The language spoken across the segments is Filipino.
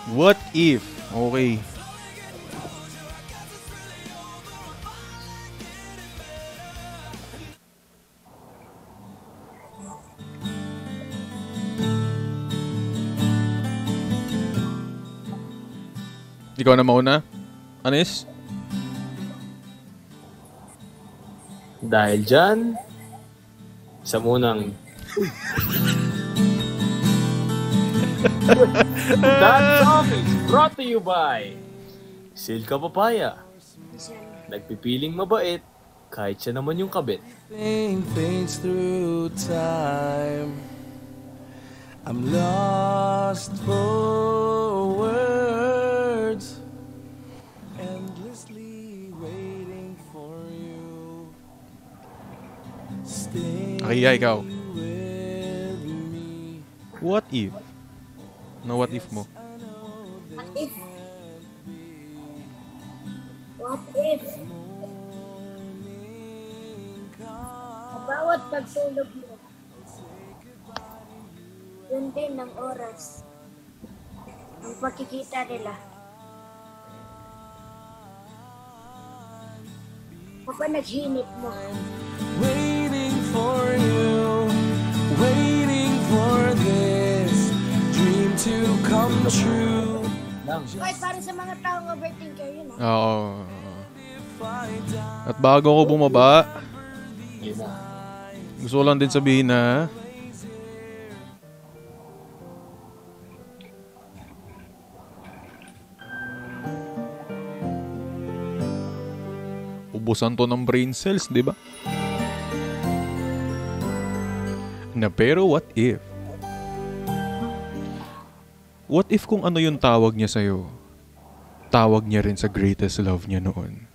What if? Okay. Ikaw na mauna? Anis? Dahil dyan, sa munang... That song is brought to you by Silka Papaya. Nagpipiling mabait, kahit siya naman yung kabit. Fades through time. I'm lost for words, endlessly waiting for you. Stay Ikaw. with me. What if? No, what if mo? What if? What if? Sa bawat pagtulog mo, yun din ang oras ang pagkikita nila. Kapag naghinip mo, Waiting for you, waiting for this dream to come true. ay para sa mga taong overthinker yun Oo. At bago ko bumaba, Yun na. gusto ko lang din sabihin na ubusan to ng brain cells, di ba? Na pero what if? What if kung ano yung tawag niya sa'yo, tawag niya rin sa greatest love niya noon?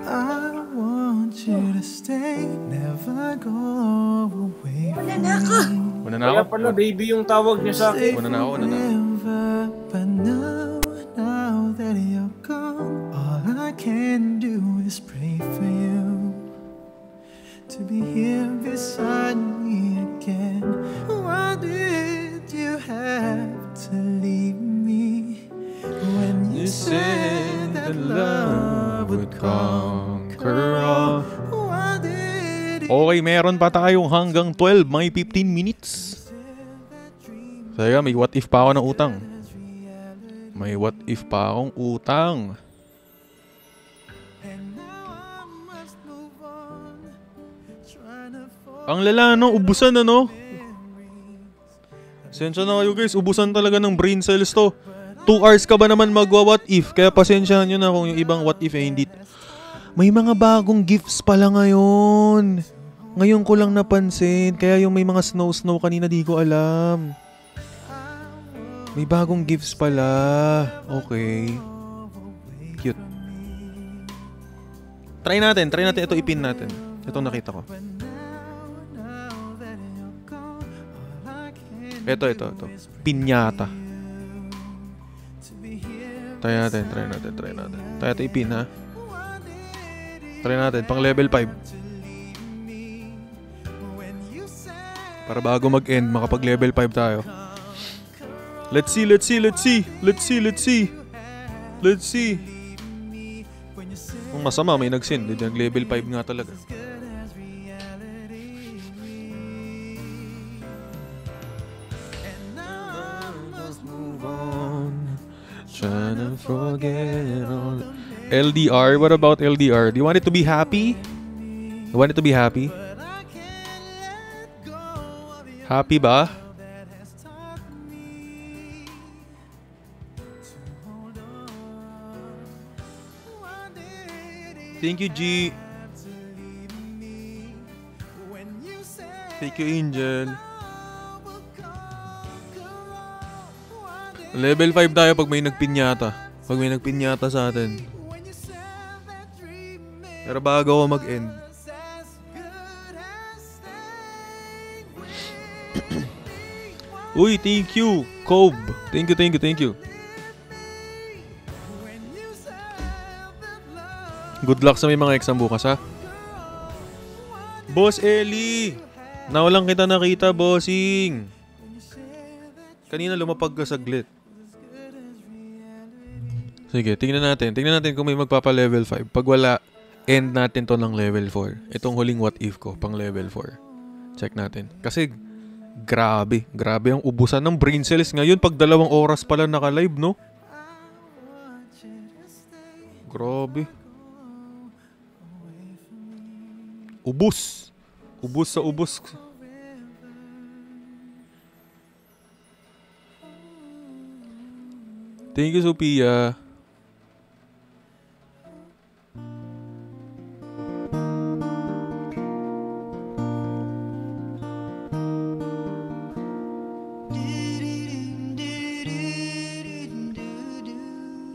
I want you to stay, never go away. wala na ako. Una na Kaya ako? pala baby yung tawag niya sa akin. Una na ako. Never, but now that you're gone, all I can do is pray for you to be here beside me again. Why did you have to leave me when you said that love would conquer all? Why did you Okay, meron pa tayong hanggang 12, may 15 minutes. Kaya may what if pa ako ng utang. May what if pa akong utang. Ang lala, no? Ubusan na, no? Pasensya na kayo, guys. Ubusan talaga ng brain cells to. 2 hours ka ba naman magwa-what if? Kaya pasensyahan nyo na kung yung ibang what if eh hindi. May mga bagong gifts pala ngayon. Ngayon ko lang napansin. Kaya yung may mga snow kanina di ko alam. May bagong gifts pala. Okay. Cute. Try natin. Ito ipin natin. Ito nakita ko. Ito. Pinyata. Try natin. Try natin ipin, ha? Try natin. Pang level 5. Para bago mag-end, makapag level 5 tayo. Let's see. Kung masama, may nag-send. Nag-level 5 nga talaga. Trying to forget all. LDR? What about LDR? Do you want it to be happy? You want it to be happy? Happy ba? Thank you, G. Thank you, Angel. Level 5 tayo pag may nagpinyata. Pag may nagpinyata sa atin. Pero bago ako mag-end. Uy, thank you, Cobb. Thank you. Good luck sa may mga exam bukas, ha? Boss Ellie! Nawalan kita nakita, bossing. Kanina lumapag ka saglit. Sige, tingnan natin. Tingnan natin kung may magpapa-level 5. Pag wala, end natin to ng level 4. Itong huling what if ko, pang level 4. Check natin. Kasi, grabe. Grabe ang ubusan ng brain cells ngayon pag 2 oras pala naka-live, no? Grabe. Ubus. Ubus sa ubus. Thank you, Sophia.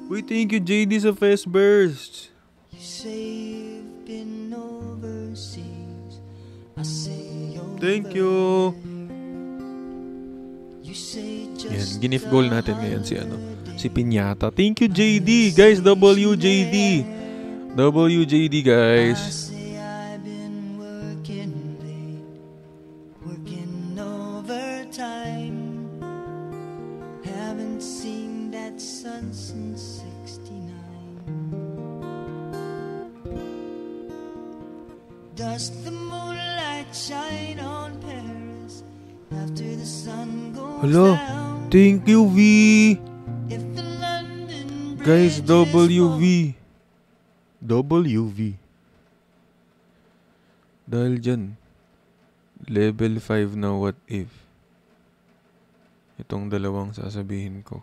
Uy, thank you, JD, sa Fest Burst. Thank you. Yan, ginif goal natin ngayon si Piñata. Thank you, JD. Guys, WJD. WJD, guys. Does the moonlight shine on Paris after the sun goes Hello. down? Thank you, V. If the London Guys, Bridge is WV. WV. Dahil dyan, level 5 na what if. Itong dalawang sasabihin ko.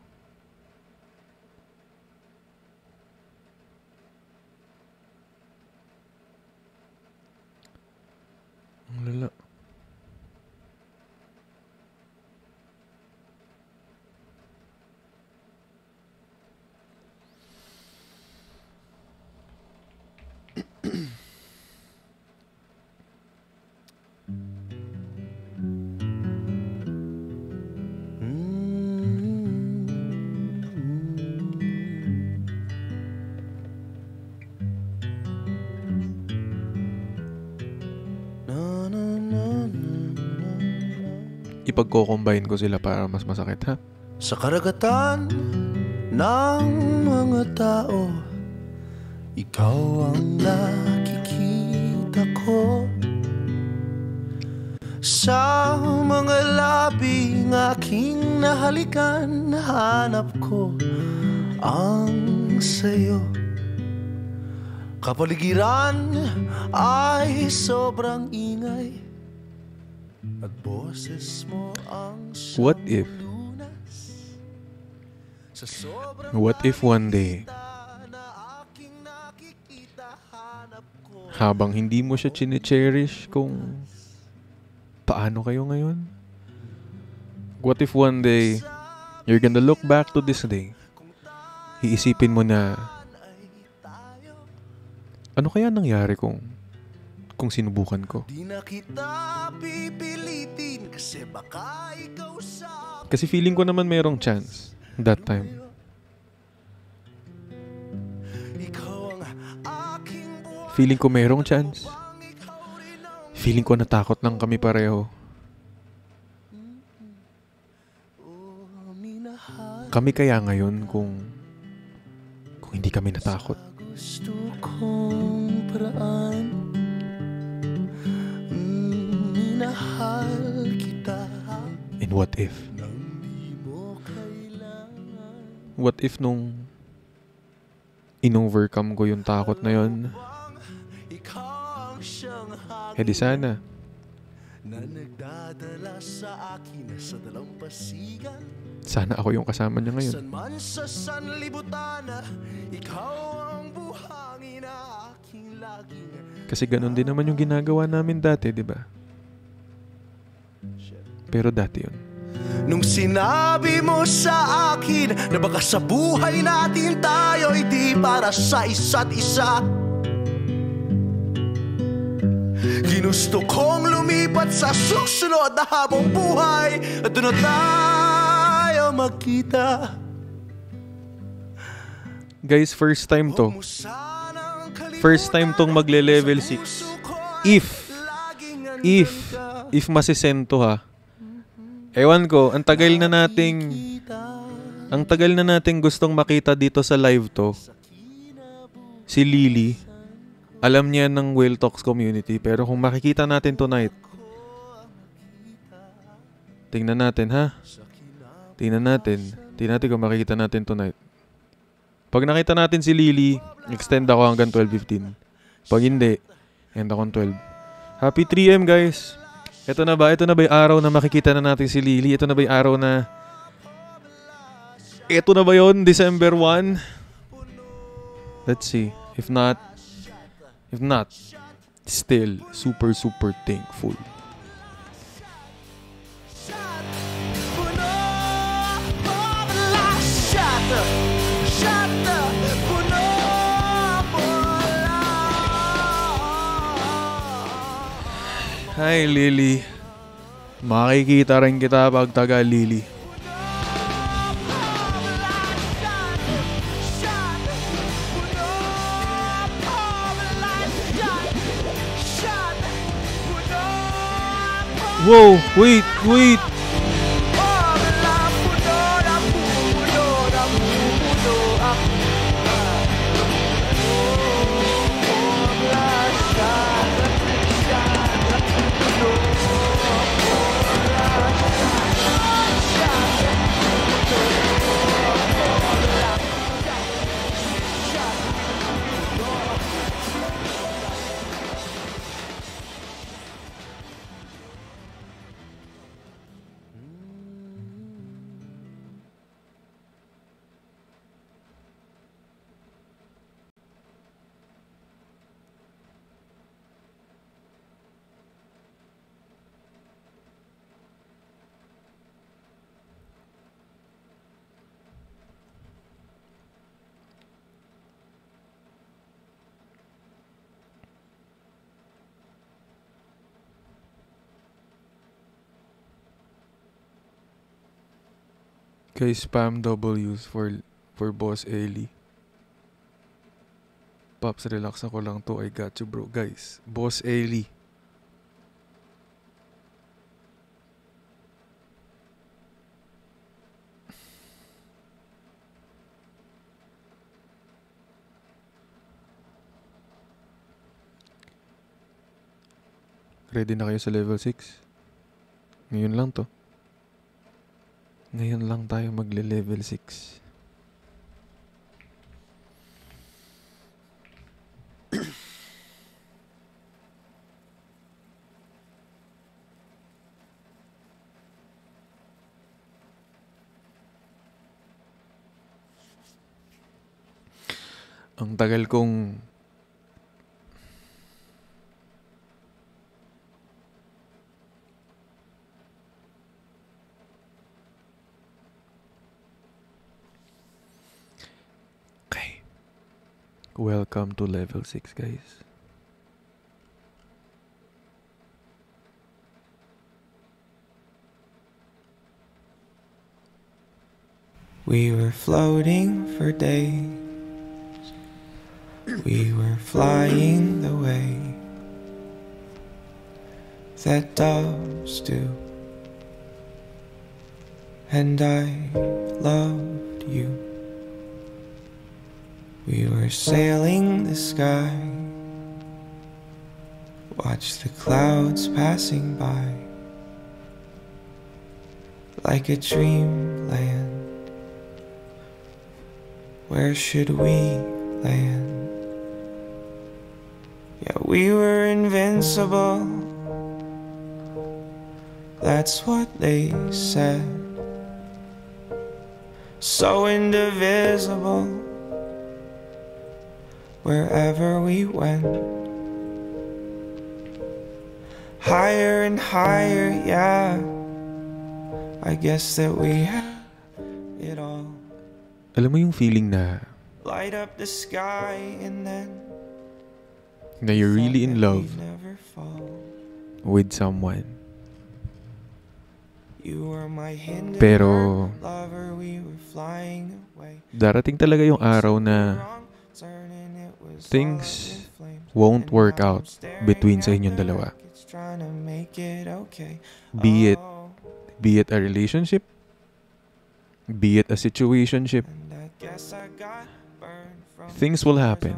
Ang lala. Ipagko-combine ko sila para mas masakit, ha? Sa karagatan ng mga tao, ikaw ang nakikita ko. Sa mga labing aking nahalikan, hanap ko ang sayo. Kapaligiran ay sobrang ingay, at boses mo ang What if? What if one day, habang hindi mo siya chine-cherish kung paano kayo ngayon? What if one day, you're gonna look back to this day, iisipin mo na, ano kaya nangyari kung sinubukan ko? Di na kita pipilitin kasi baka ikaw sa... Kasi feeling ko naman mayroong chance that time. Feeling ko mayroong chance. Feeling ko natakot lang kami pareho. Kami kaya ngayon kung hindi kami natakot. Gusto kong paraan, minahal kita. And what if? What if nung in-overcome ko yung takot na yun, di sana na nagdadala sa akin sa dalampasigan. Sana ako yung kasama niya ngayon. San man sa sanlibutan, ikaw ang buhangin na aking laging. Kasi ganun din naman yung ginagawa namin dati, di ba? Pero dati yun. Nung sinabi mo sa akin na baka sa buhay natin tayo'y di para sa isa't isa, ginusto kong lumipat sa susunod na habang buhay at doon na tayo magkita. Guys, first time to. First time tong magle-level 6. If masisend to, ha. Ewan ko, ang tagal na nating Ang tagal na natin gustong makita dito sa live to. Si Lily. Alam niya ng Whale Talks community. Pero kung makikita natin tonight, tingnan natin ha. Tingnan natin kung makikita natin tonight. Pag nakita natin si Lily, extend ako hanggang 12:15. Pag hindi, end ako ng 12. Happy 3M guys. Ito na ba yung araw na makikita na natin si Lily? Ito na ba yung araw na ito na ba yun? December 1? Let's see. If not, still super thankful. Hi Lily. Makikita rin kita pag taga Lily. Whoa, wait. Guys, spam W's for Boss Ellie. Pops, relax ako lang to. I got you, bro. Guys, Boss Ellie. Ready na kayo sa level 6? Ngayon lang to. Ngayon lang tayo magle-level 6. Ang tagal kong welcome to level 6, guys. We were floating for days. We were flying the way that doves do. And I loved you. We were sailing the sky. Watch the clouds passing by. Like a dreamland. Where should we land? Yeah, we were invincible. That's what they said. So indivisible. Wherever we went, higher and higher, yeah. I guess that we had it all. Alam mo yung feeling na light up the sky and then na you're really in love with someone. Pero darating talaga yung araw na things won't work out between sa inyong dalawa. Be it a relationship, Be it a situationship, things will happen.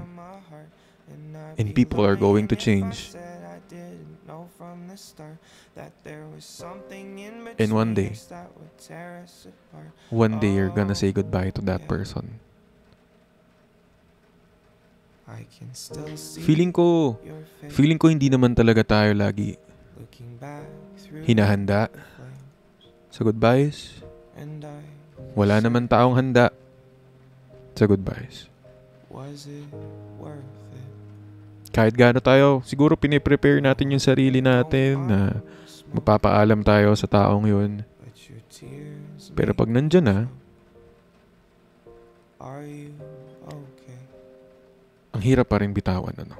And people are going to change. And one day you're gonna say goodbye to that person. Feeling ko hindi naman talaga tayo lagi hinahanda sa goodbyes. Wala naman taong handa sa goodbyes. Kahit gaano tayo, siguro piniprepare natin yung sarili natin na magpapaalam tayo sa taong yun. Pero pag nandyan na, ang hirap pa rin bitawan, ano?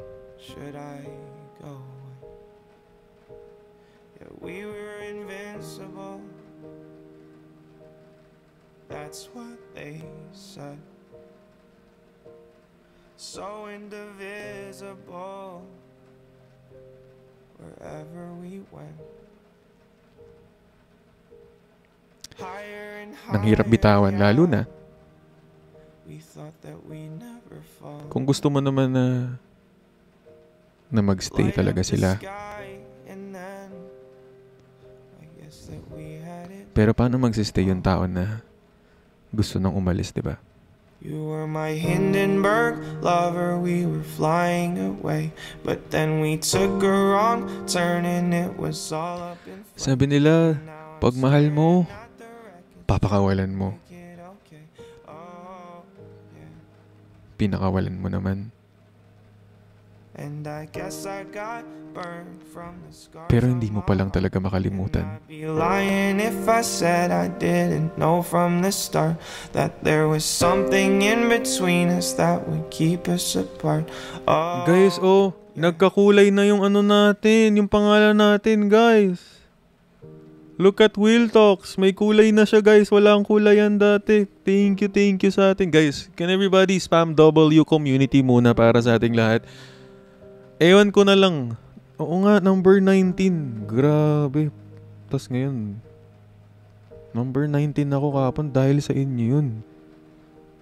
That's what they said. So indivisible wherever we went. Higher and higher. Ang hirap bitawan, lalo na We thought that we never fall. kung gusto mo naman na magstay talaga sila. Pero paano magsistay yung tao na gusto nang umalis, di ba? You were my Hindenburg lover, we were flying away, but then we took a wrong turn and it was all up in flames. Sabi nila, pag mahal mo, papakawalan mo. Pinakawalan mo naman. And I guess I got burned from the scars. Pero hindi mo palang talaga makalimutan. I'd be lying if I said I didn't know from the start that there was something in between us that would keep us apart. Oh, Guys, nagkakulay na yung ano natin, yung pangalan natin, guys. Look at Will Talks. May kulay na siya, guys. Walang kulay yan dati. Thank you sa atin. Guys, can everybody spam W community muna para sa ating lahat? Ewan ko na lang. Oo nga, number 19. Grabe. Tas ngayon, number 19 ako kapon dahil sa inyo yun.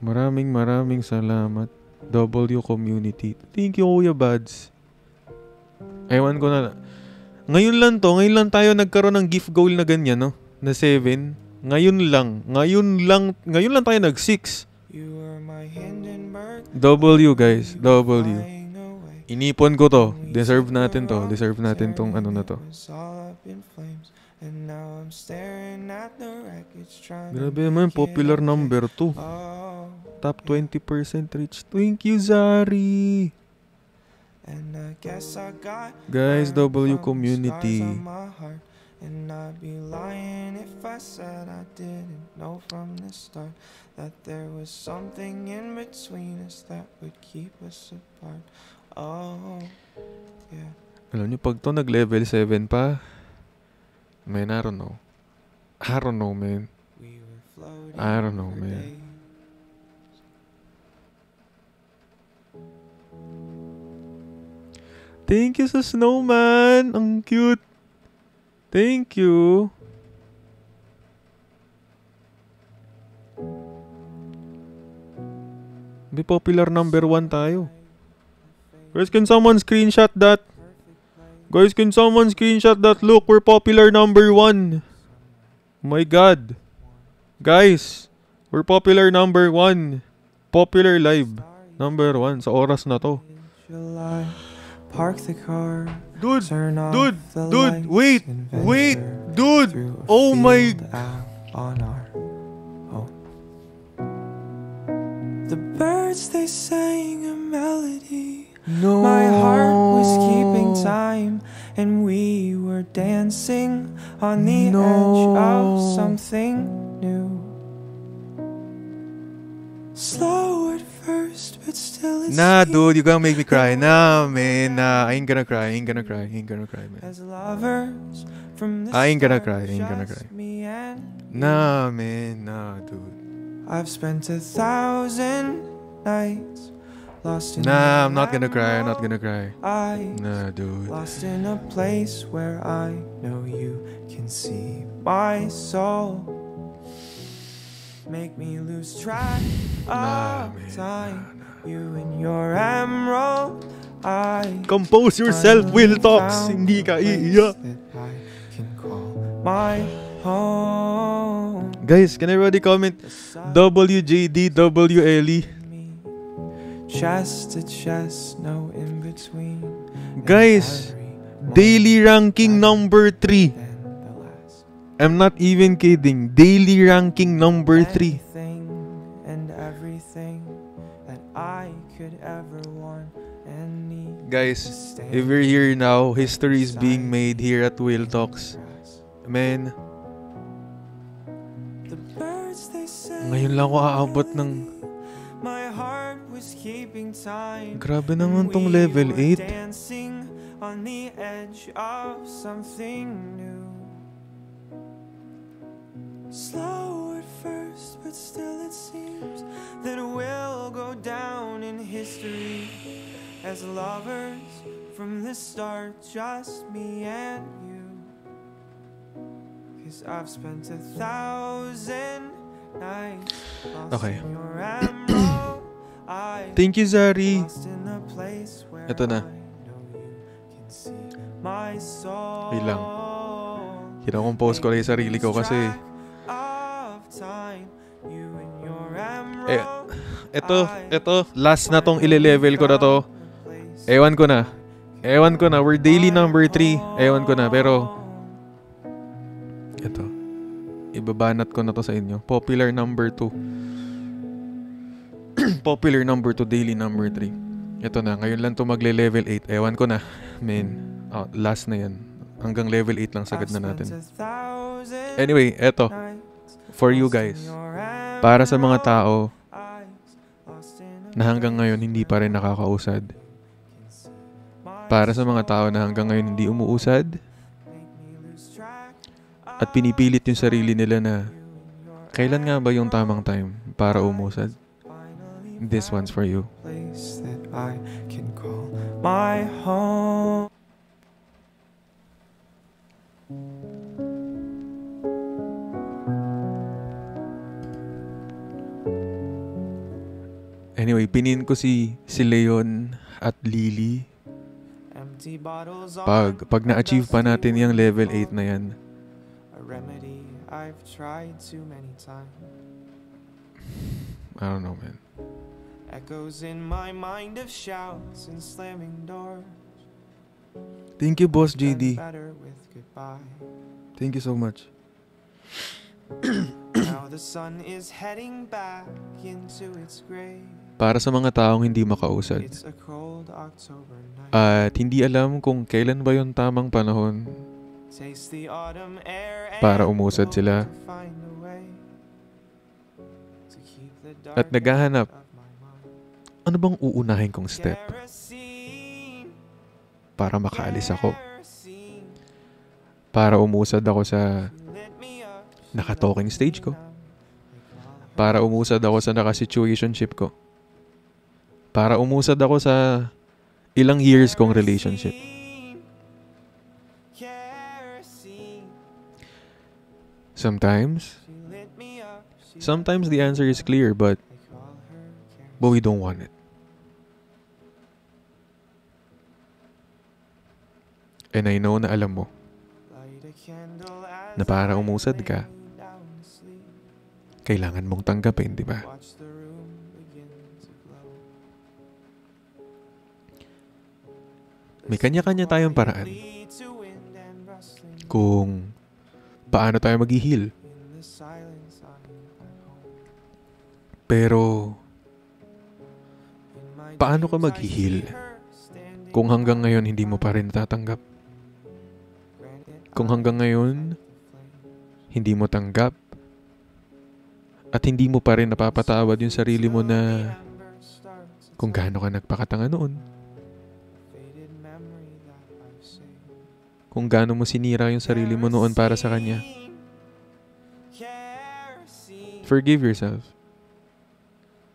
Maraming salamat. W community. Thank you, Kuya Bads. Ewan ko na lang. Ngayon lang tayo nagkaroon ng gift goal na ganyan, no? Na 7. Ngayon lang tayo nag 6. W, guys. W. Inipon ko to. Deserve natin tong ano na to. Grabe naman, popular number 2. Top 20% reach. Thank you, Zari. Guys, W community. And I'd be lying if I said I didn't know from the start that there was something in between us that would keep us apart. Oh, yeah. Alam niyo, pag to nag-level 7 pa, man, I don't know, man. We were floating I don't know, for man. days. Thank you sa snowman. Ang cute. Thank you. May popular number 1 tayo. Guys, can someone screenshot that? Look, we're popular number 1. My God. Guys, we're popular number 1. Popular live. Number 1 sa oras na to. July, park the car. Dude, Turn off the dude, lights wait, and dude. through a Oh my. field out on our own. The birds, they sang a melody. No. My heart was keeping time, and we were dancing on the edge of something new. Slow at first, but still it's Nah, deep. dude, you gonna make me cry. Nah, man, nah. I ain't gonna cry, man. As lovers from the I ain't gonna start, cry, just me and Nah, man, nah, dude. I've spent 1,000 nights lost in Nah, your I'm not gonna cry. eyes, Nah, dude. lost in a place where I know you can see my soul. make me lose track of time. You and your emerald eyes. Compose yourself, Will Talks. Hindi ka iiyak. I can call my home. Guys, can everybody comment WJDWLE? Chest to chest, no in between. Guys, daily ranking number 3. I'm not even kidding. Daily ranking number 3. And everything that I could ever want and need. Guys, if we're here now, history is being made here at Will Talks. Man, ngayon lang ako aabot ng... My heart was keeping time. Grabe naman tong level 8. Dancing on the edge of something new. Slow at first, but still it seems that we'll go down in history as lovers from the start, just me and you. 'Cause I've spent 1,000 nights lost Okay. in your emerald eyes. Thank you, Zari. Lost in the place where Ito na. I know you can see my soul. Wait lang. Kinakompose ko lang yung sarili ko kasi ito, last na tong ile-level ko na to. Ewan ko na, we're daily number 3. Ewan ko na, pero ito, ibabanat ko na to sa inyo. Popular number 2. Popular number 2, daily number 3. Ito na, ngayon lang to magle-level 8. Ewan ko na, man. Last na yan. Hanggang level 8 lang sagad na natin. Anyway, eto. For you guys. Para sa mga tao na hanggang ngayon hindi pa rin nakakausad. Para sa mga tao na hanggang ngayon hindi umuusad. At pinipilit yung sarili nila na kailan nga ba yung tamang time para umusad? This one's for you. Place that I can call my home. Anyway, pinin ko si Leon at Lily. Empty bottles Pag na-achieve pa natin yung level 8 na yan. a remedy I've tried too many times. I don't know, man. Echoes in my mind of shouts and slamming doors. Thank you, Boss Done JD. better with goodbye. Thank you so much. Now the sun is heading back into its grave. Para sa mga taong hindi makausad It's a cold October night. at hindi alam kung kailan ba yung tamang panahon Taste the autumn air para and umusad hope sila to find a way to keep the at dark naghahanap, of my mind. ano bang uunahin kong step Kerosene, para makaalis ako? kerosene, Para umusad ako sa lit me up, naka-talking stage ko? like all Para umusad ako sa naka-situationship ko? Para umusad ako sa ilang years kong relationship? kerosene, Sometimes, she lit me up, she sometimes the answer is clear, but I call her kerosene. we don't want it. And I know na alam mo Light a candle na as para I umusad ka, lay down to sleep. kailangan mong tanggapin, di ba? Watch the room begin to glow. May kanya-kanya tayong paraan Lead to wind and rustling kung paano tayo mag-heal. in the silence I'm at home. Pero In my paano ka dreams, I mag-heal see her standing kung hanggang ngayon hindi mo pa rin natatanggap? granite Kung hanggang ngayon the flame. hindi mo tanggap at hindi mo pa rin napapatawad yung sarili mo na Ember starts to kung gaano ka nagpakatanga noon, faded memory that I've saved. kung gaano mo sinira yung sarili mo noon para sa kanya. Kerosene, Forgive yourself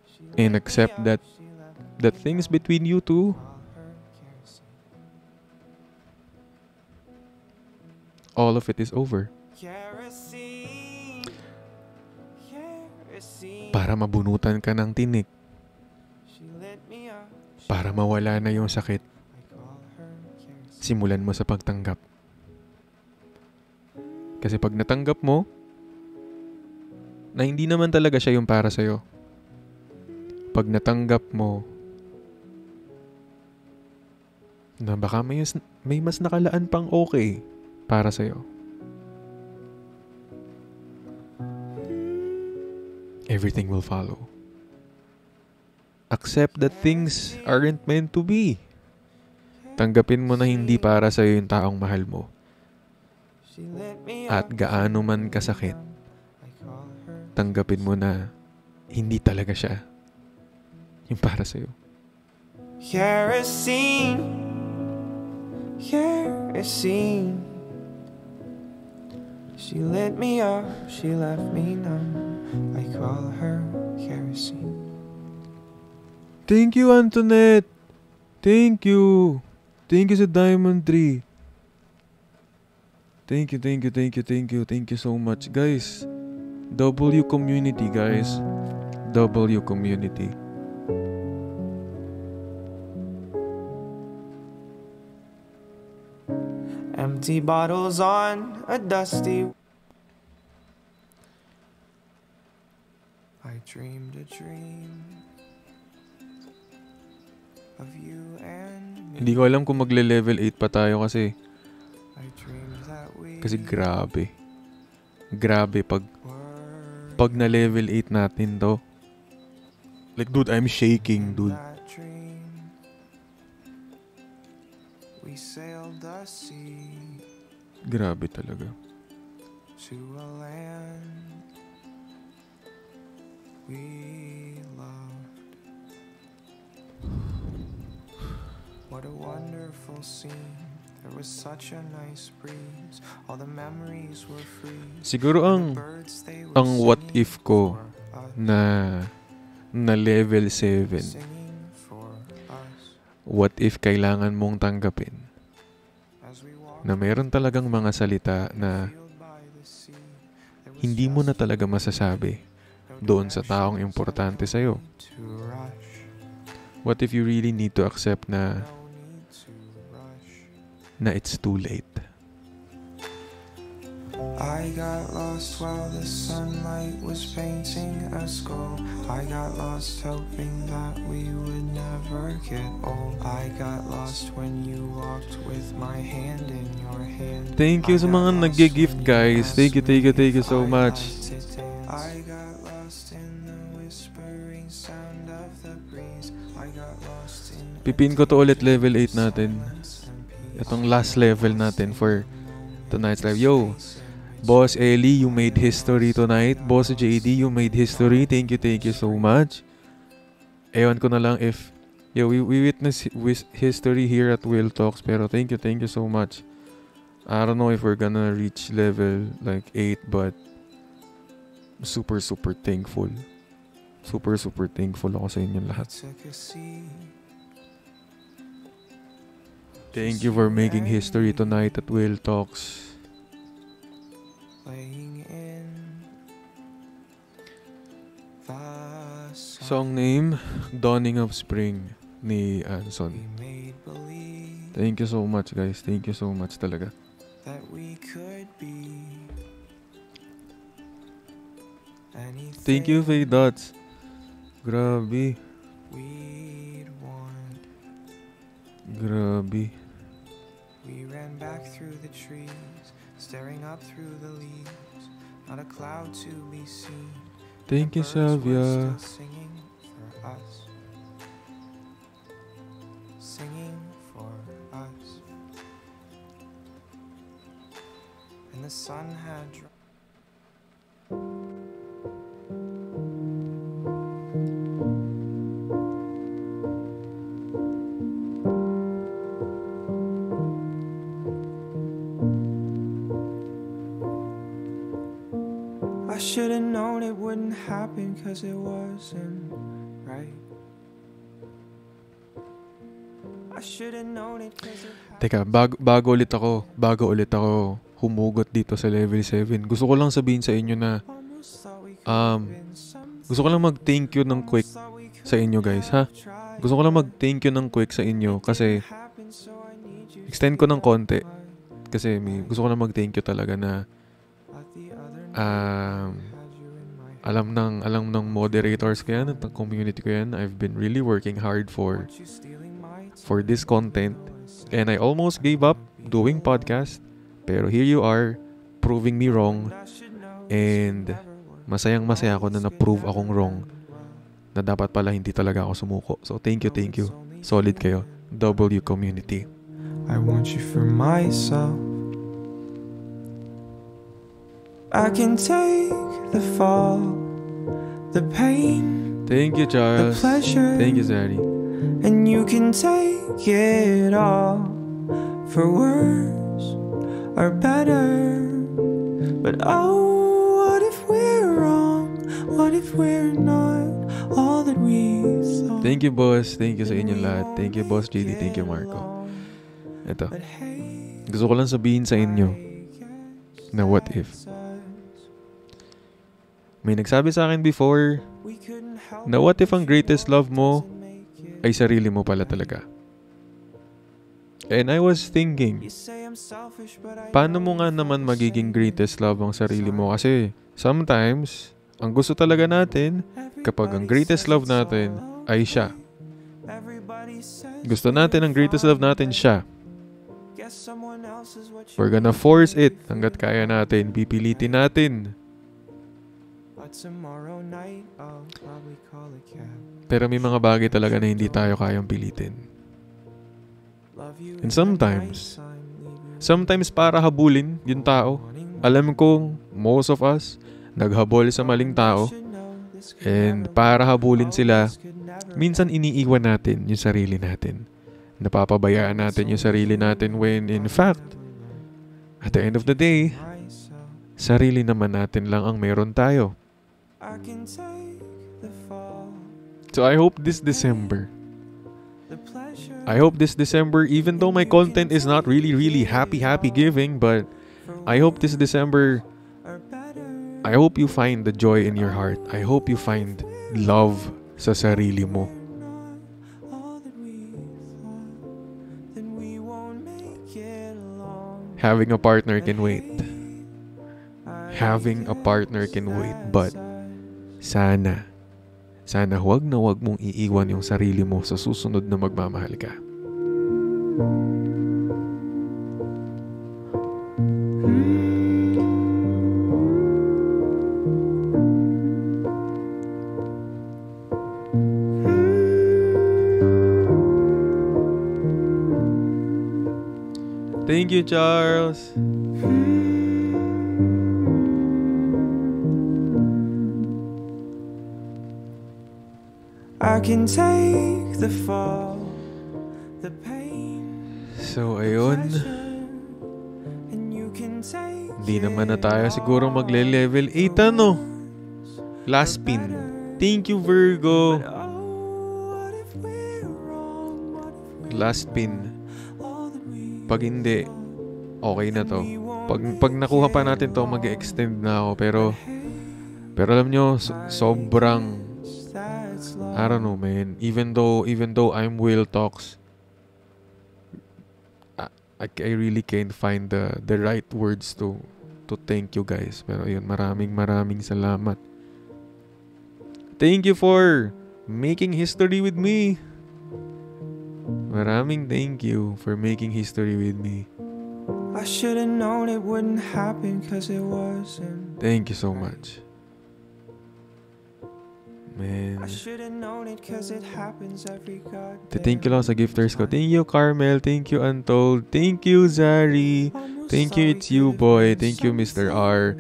she and lit me accept up, that she left that me things between you two, all her kerosene. all of it is over. Kerosene, para mabunutan ka ng tinik, para mawala na yung sakit. Simulan mo sa pagtanggap. Kasi pag natanggap mo na hindi naman talaga siya yung para sa'yo, pag natanggap mo na baka may mas nakalaan pang okay para sa'yo, everything will follow. Accept that things aren't meant to be. Tanggapin mo na hindi para sa'yo yung taong mahal mo. At gaano man kasakit, tanggapin mo na hindi talaga siya yung para sa'yo. Kerosene, kerosene. She lit me up, she left me numb. I call her kerosene. Thank you, Antoinette. Thank you. Thank you sa Diamond 3. Thank you so much, guys. W community, guys. W community. Empty bottles on a dusty. I dreamed a dream of you and me. Hindi ko alam kung magle-level 8 pa tayo kasi I dreamed that we grabe. Grabe pag na level 8 natin to. Like, dude, I'm shaking, dude. that dream. We sailed the sea Grabe talaga. to a land we loved. What a wonderful scene. There was such a nice breeze. All the memories were free. Siguro The birds, they were ang what singing if ko for us, na level 7. singing for us. What if kailangan mong tanggapin As we walked na meron talagang mga salita na field by the sea, there was hindi mo na just talaga masasabi doon sa taong importante sa'yo. to rush. What if you really need to accept No need to rush. na it's too late? I got lost while the sunlight was painting a skull. I got lost hoping that we would never get old. I got lost when you walked with my hand in your hand. Thank you sa mga nag-gift, guys. Thank you so much. I got lost in the whispering sound of the breeze. I got lost in Pipin ko to ulit level 8 natin. Itong last level natin for tonight's live. Yo, Boss Ellie, you made history tonight. Boss JD, you made history. Thank you so much. Ewan ko na lang if we witness history here at Will Talks, pero thank you so much. I don't know if we're gonna reach level like 8, but super thankful. Super thankful ako sa inyo lahat. took a seat. Thank you for making history tonight at Will Talks. Laying in the sun. Song name, Dawning of Spring ni Anson. We made believe Thank you so much, guys. Thank you so much talaga. that we could be anything Thank you, Faye Dots. Grabe. we'd want. Grabe. We ran back through the trees, staring up through the leaves. Not a cloud to be seen. Thank you, The birds were Salvia. still singing for us. Singing for us. And the sun had dropped. I should have known it wouldn't happen, 'cause it wasn't right. I should have known it 'cause it happened. Teka, bago ulit ako humugot dito sa level 7. Gusto ko lang sabihin sa inyo na Almost thought we could um, have been somebody. Gusto ko lang mag-thank you ng quick sa inyo guys, ha? Gusto ko lang mag-thank you ng quick sa inyo kasi extend ko ng konti. Kasi gusto ko lang mag-thank you talaga na alam ng moderators ko yan, ng community ko yan. I've been really working hard for this content. And I almost gave up doing podcast. Pero here you are, proving me wrong. And masayang-masaya ako na na-prove akong wrong. Na dapat pala hindi talaga ako sumuko. So thank you. Solid kayo. W community. I want you for myself. I can take the fall, the pain, Thank you, Charles. the pleasure, Thank you, Zari. and you can take it all. For worse or better. But oh, what if we're wrong? What if we're not all that we thought? Thank you, boss. Thank you sa inyong lahat. Thank you, boss JD. Thank you, Marco. Ito. Gusto ko lang sabihin sa inyo na what if. May nagsabi sa akin before na what if ang greatest love mo ay sarili mo pala talaga. And I was thinking, paano mo nga naman magiging greatest love ang sarili mo? Kasi sometimes, ang gusto talaga natin kapag ang greatest love natin ay siya. Gusto natin ang greatest love natin siya. We're gonna force it hanggat kaya natin. Pipilitin natin. Pero may mga bagay talaga na hindi tayo kayang pilitin. And sometimes para habulin yung tao. Alam kong most of us naghabol sa maling tao. And para habulin sila, minsan iniiwan natin yung sarili natin. Napapabayaan natin yung sarili natin when in fact, at the end of the day, sarili naman natin lang ang meron tayo. So I hope this December, even though my content is not really happy giving, but I hope this December, I hope you find the joy in your heart. I hope you find love sa sarili mo. Having a partner can wait. Having a partner can wait, but sana huwag na huwag mong iiwan yung sarili mo sa susunod na magmamahal ka. Thank you, Charles. I can take the fall, the pain, So, ayun. and you can take Di naman na tayo siguro magle-level 8 ano. Last spin. Thank you, Virgo. what if we're wrong? What if Last spin. all that we Pag hindi, okay na to. Pag nakuha pa natin to, mag-extend na ako. Pero alam nyo, sobrang, that's love. I don't know, man. Even though I'm Will Talks, I really can't find the right words to thank you guys. Pero yun, maraming salamat. Thank you for making history with me. Maraming thank you for making history with me. I should have known it wouldn't happen 'cause it wasn't. Thank you so much. Man. I should have known it 'cause it happens every goddamn. Thank you lang sa gifters ko. Thank you, Carmel. Thank you, Untold. Thank you, Zari. Thank you, It's You Boy. Thank you, Mr. R.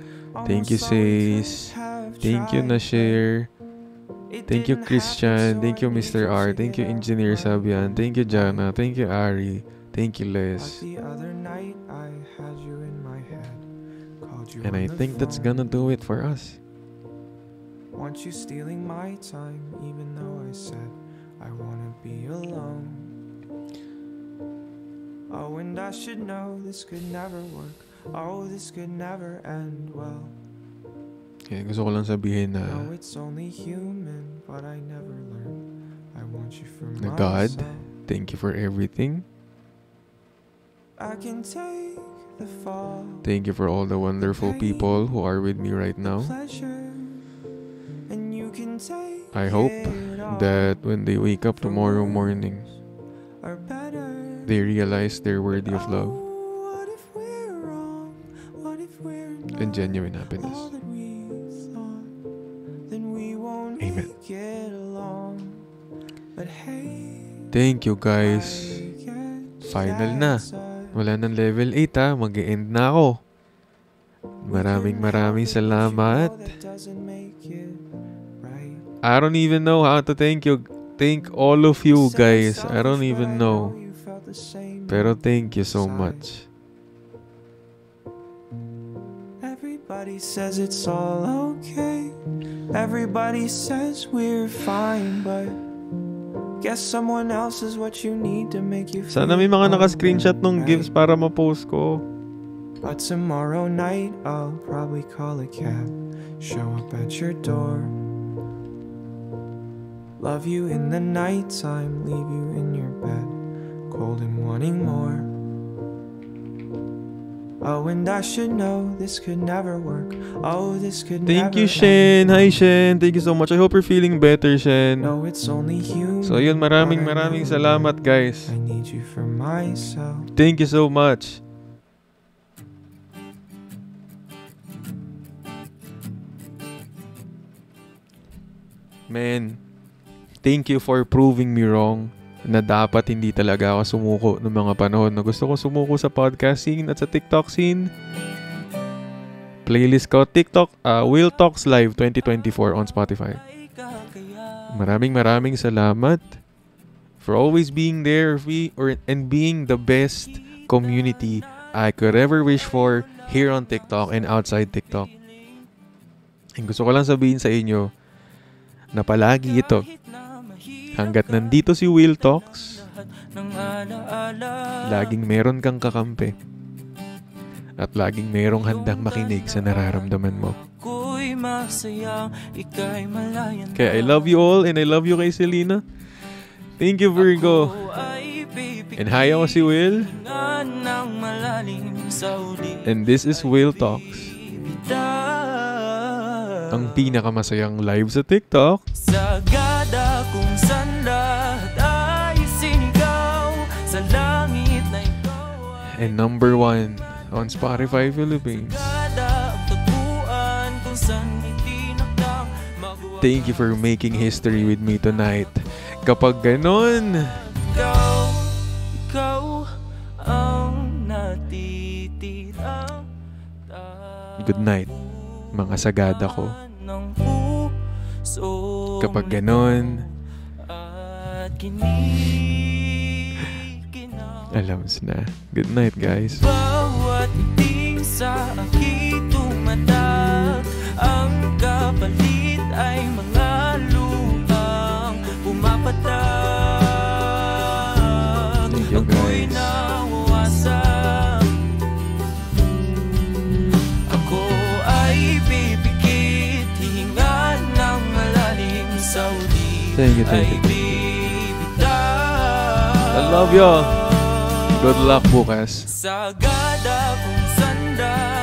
Thank you, Says. Thank you, Nasher. Thank you, Christian. Thank you, Mr. R. Thank you, Engineer Sabian. Thank you, Jana. Thank you, Ari. Thank you, Les. The other night I had you in my head. Called you And on I the think that's phone. gonna do it for us. Want you stealing my time, even though I said I wanna be alone. Oh, and I should know this could never work. Oh, this could never end well. Kaya gusto ko lang sabihin na No, it's only human, but I never learned. I want you for na God, myself. thank you for everything. I can take the fall. Thank you for all the wonderful people who are with me right now. Pleasure, and you can take I hope it all. that when they wake up tomorrow morning, Or better. they realize they're worthy of love What if we're wrong? What if we're not and genuine all happiness. that we thought? Then we won't Amen. make it along. But hey, Thank you guys. I guess Final na. that's us. Wala ng level 8 ha. Mag-e-end na ako. Maraming salamat. That doesn't make it right. I don't even know how to thank you. Thank all of you guys. I don't even know. You felt the same Pero thank you so inside. much. Everybody says it's all okay. Everybody says we're fine, but guess someone else is what you need to make you feel Sana may mga naka-screenshot nung alright. gifts para ma-post ko. But tomorrow night I'll probably call a cab, show up at your door, love you in the nighttime, leave you in your bed, cold and wanting more. Oh, and I should know this could never work. Oh, this could Thank never you, Shen. end. Hi, Shen. Thank you so much. I hope you're feeling better, Shen. No, it's only human. So, yun. Maraming but I know salamat, guys. I need you for myself. Thank you so much. Man, thank you for proving me wrong na dapat hindi talaga ako sumuko noong mga panahon na gusto ko sumuko sa podcast scene at sa TikTok scene. Playlist ko, TikTok, Will Talks Live 2024 on Spotify. Maraming salamat for always being there and being the best community I could ever wish for here on TikTok and outside TikTok. And gusto ko lang sabihin sa inyo na palagi ito. Hanggat nandito si Will Talks, laging meron kang kakampi. At laging merong handang makinig sa nararamdaman mo. Kaya I love you all and I love you kay Selena. Thank you, Virgo. And hi, ako si Will. And this is Will Talks. Ang pinakamasayang live sa TikTok. Sagada kung saan lahat ay sinigaw sa langit na ikaw ay And number 1 on Spotify Philippines. kada ang tagpuan kung saan itinakdang maguwag Thank you for making history with me tonight. Kapag ganon, ikaw ang natitirang good night, mga sagada ko. ng puso Kapag ganon, at kinikinaw alams na. Good night, guys. bawat ting sa aking tumatak, ang kapalit ay mga luhang pumapatak. Thank you, Ako'y guys. nawawasak, ako ay pipikit, hihinga ng malalim sa uli Thank you, thank ay you. bibitaw. I love you. Good luck bukas. Sagada kung sanda